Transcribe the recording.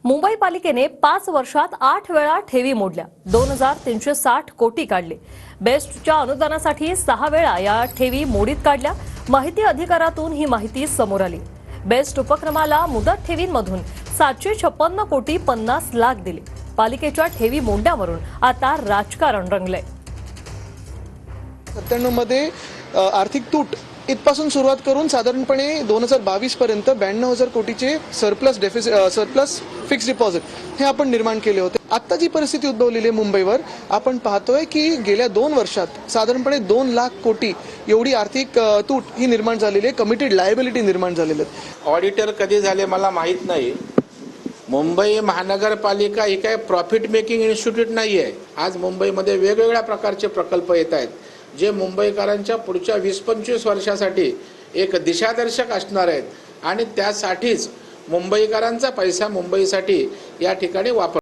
मुंबई पालिकेने 5 वर्षात 8 वेळा ठेवी मोडल्या, 2360 कोटी काढले। बेस्टच्या अनुदानासाठी 6 वेळा या ठेवी मोडीत काढल्या। माहिती अधिकारातून ही माहिती समोर आली। बेस्ट उपक्रमाला मुदत ठेवींमधून 756 कोटी 50 लाख दिले। पालिकेच्या ठेवी मोडण्यावरून आता राजकारण रंगलंय। 97 मध्ये आर्थिक तूट इथपासून सुरुवात करून साधारणपणे 2022 पर्यंत 92,000 कोटीचे सरप्लस फिक्स डिपॉझिट हे आपण निर्माण केले होते। आता जी परिस्थिती उद्भवलेली आहे मुंबईवर, आपण पाहतोय की गेल्या 2 वर्षात साधारणपणे 2 लाख कोटी एवढी आर्थिक तूट ही निर्माण झालेली आहे, कमिटेड लायबिलिटी निर्माण झालेली आहे। ऑडिटर कधी झाले मला माहित नाही। मुंबई महानगरपालिका ही काय प्रॉफिट मेकिंग इन्स्टिट्यूट नाही आहे। आज मुंबईमध्ये वेगवेगळ्या प्रकारचे प्रकल्प येत आहेत, जे मुंबईकरांच्या पुढच्या 20-25 वर्षासाठी एक दिशादर्शक असणार आहेत आणि त्यासाठीच मुंबईकरांचा पैसा मुंबईसाठी या ठिकाणी वापर